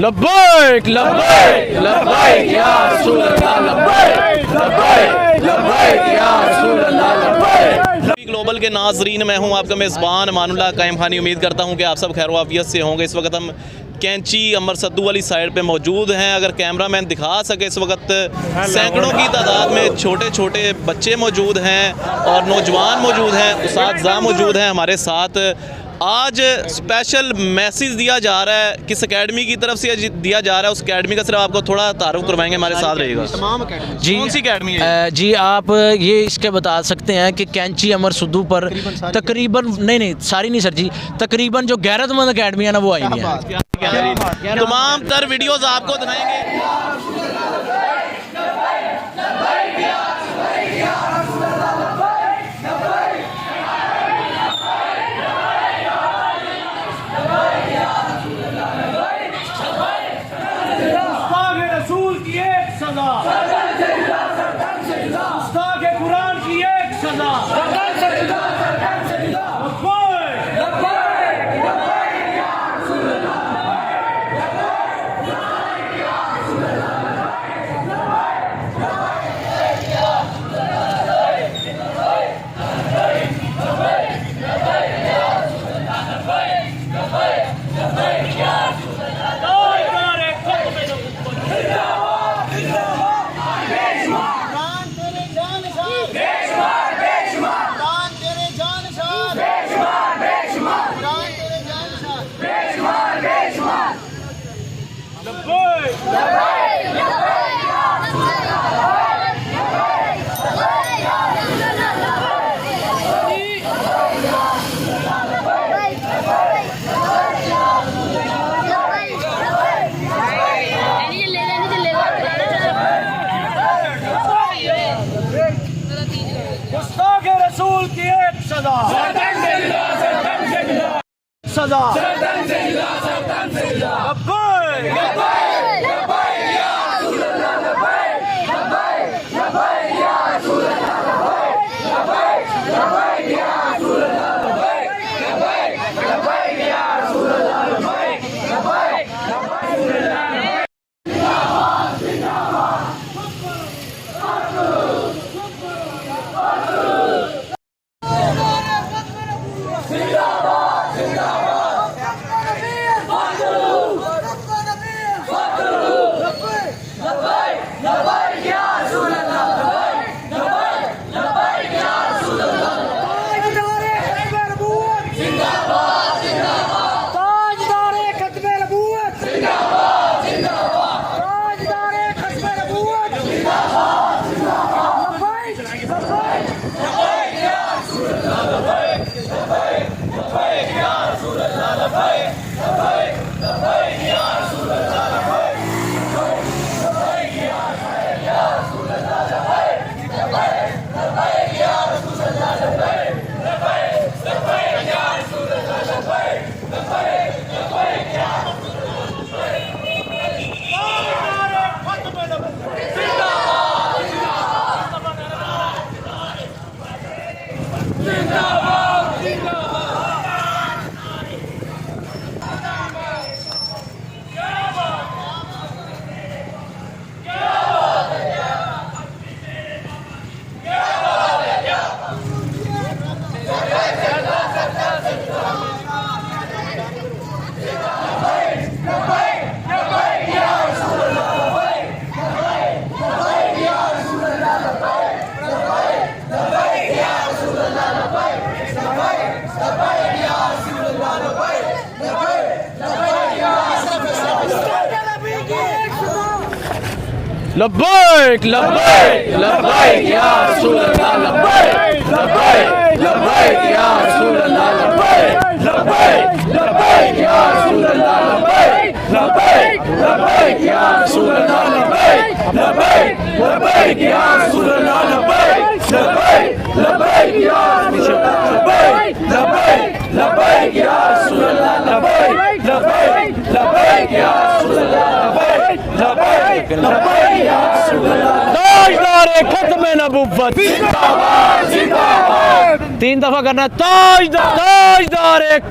लब्बैक लब्बैक लब्बैक या रसूल अल्लाह लब्बैक लब्बैक लब्बैक या रसूल अल्लाह लब्बैक। ग्लोबल के नाजरीन, मैं हूं आपका मेज़बान अमानुल्लाह कायम खानी। उम्मीद करता हूं कि आप सब खैर वाफियत से होंगे। इस वक्त हम कैंची अमर सद्दू वाली साइड पे मौजूद हैं। अगर कैमरामैन दिखा सके, इस वक्त सैकड़ों की तादाद में छोटे छोटे बच्चे मौजूद हैं और नौजवान मौजूद हैं, उस्ताद मौजूद हैं हमारे साथ। आज स्पेशल मैसेज दिया जा रहा है, किस अकेडमी की तरफ से दिया जा रहा है, उस अकेडमी का सिर्फ आपको थोड़ा तारुफ करवाएंगे, हमारे साथ रहेगा। तमाम जी, कौन सी अकेडमी है? जी आप ये इसके बता सकते हैं कि कैंची अमर सद्दू पर तकरीबन नहीं सारी नहीं सर जी, तकरीबन जो गैरतमंद अकेडमी है ना वो आई हुई है। तमाम तर वीडियोस आपको दिखाएंगे। कुरान की एक सजा, रसूल की एक सजा, सजा लब्बैक लब्बैक लब्बैक या रसूल अल्लाह लब्बैक लब्बैक लब्बैक या रसूल अल्लाह लब्बैक लब्बैक लब्बैक या रसूल अल्लाह लब्बैक लब्बैक लब्बैक या रसूल अल्लाह लब्बैक लब्बैक लब्बैक या रसूल अल्लाह लब्बैक लब्बैक लब्बैक या रसूल अल्लाह लब्बैक लब्बैक लब्बैक या रसूल अल्लाह लब्बैक लब्बैक लब्बैक या रसूल अल्लाह लब्बैक लब्बैक लब्बैक या रसूल अल्लाह। ताजदार खत्म नबुव्वत जिंदाबाद जिंदाबाद। 3 दफा करना, ताजदार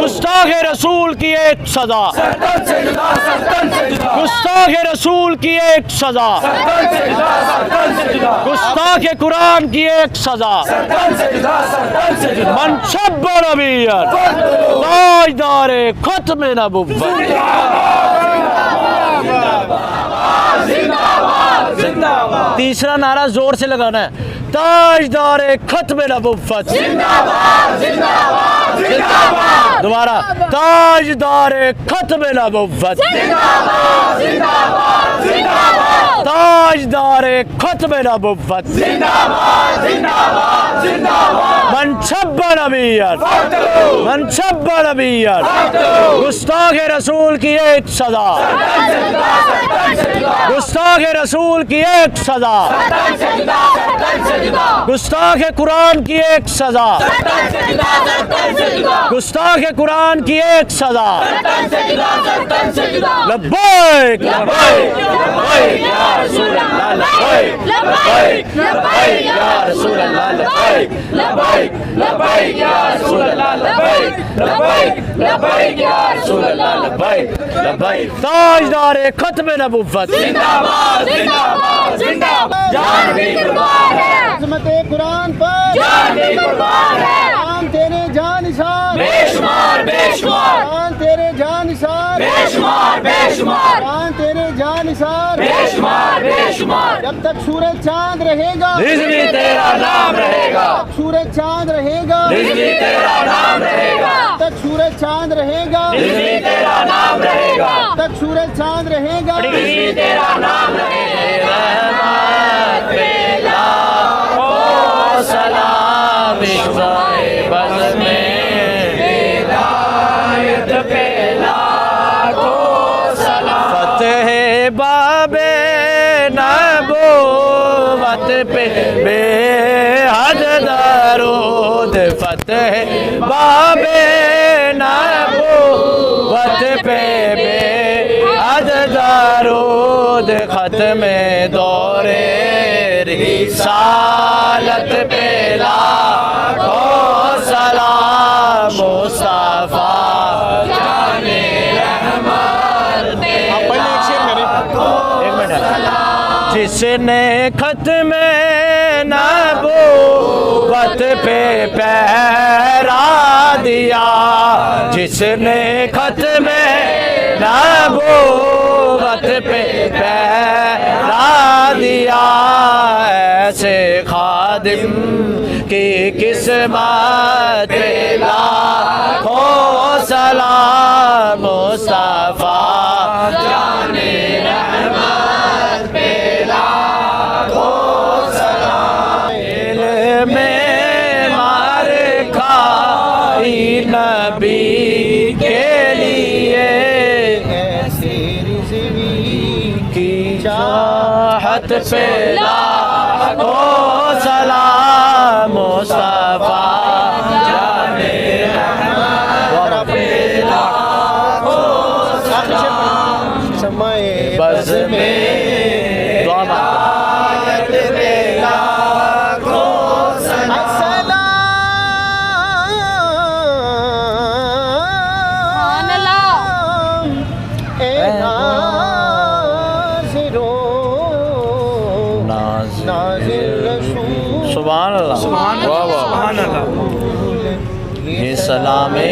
गुस्ताख रसूल की एक सजा गुस्ताख रसूल की एक सजा गुस्ताख कुरान की एक सजा मन सब नबीया ताजदार खत्म नबुव्वत तीसरा नारा जोर से लगाना है ताजदार खत्म नबुव्वत दोबारा ताजदार खत्म नबुव्वत ताजदार खत्म नबुव्वत मन सब नबीयन मन सब नबीयन गुस्ताख रसूल की एक सजा गुस्ताख रसूल की एक सजा गुस्ताख कुरान की एक सजा गुस्ताख कुरान की एक सजा लब्बैक लब्बैक लब्बैक या रसूल अल्लाह लब्बैक लब्बैक लब्बैक या रसूल अल्लाह लब्बैक लब्बैक लब्बैक या रसूल अल्लाह लब्बैक लब्बैक लब्बैक या रसूल अल्लाह लब्बैक लब्बैक ताजदार खत्म नबुव्वत जिंदाबाद जिंदाबाद जिंदाबाद जान भी कुर्बान है अज़मते कुरान पर जान भी कुर्बान है कुरान तेरे जानिसार बेशुमार बेशुमार कुरान तेरे जानिसार बेशुमार बेशुमार कुरान तेरे जानिसार बेशुमार बेशुमार जब तक सूरज चांद रहेगा रिज़्क़ तेरा नाम रहेगा सूरज चांद रहेगा रिज़्क़ तेरा नाम रहेगा जब तक सूरज चांद रहेगा रिज़्क़ तेरा नाम रहेगा जब तक सूरज चांद रहेगा रिज़्क़ तेरा नाम रहेगा रहमत पे लाखों सलाम इक़्बाए बज़ में हिदायत पे लाखों सलाम फतेह बाबे नबूवत पे बेहद दरूद फतेह बाबे नबूवत पे बेहद दरूद खत्म दौरे रिसालत पे लाखों सलाम मुस्तफा जाने रहमत पे एक मिनट जिसने खत्म नबूवत पे पहरा दिया जिसने खत्म नबूवत पे पहरा दिया ऐसे खादिम की किस्मत पे लाखों सलाम मुस्तफा जाने रहमत पे लाखों सलाम में मार खाई नबी के लिए ऐसी की चाहत पे लाखों सलाम मुस्तफा जाने रहमत पे लाखों सलाम समय बज़ में दुआ मांगो। पे लाखों सुभान अल्लाह सुभान अल्लाह ये सलामे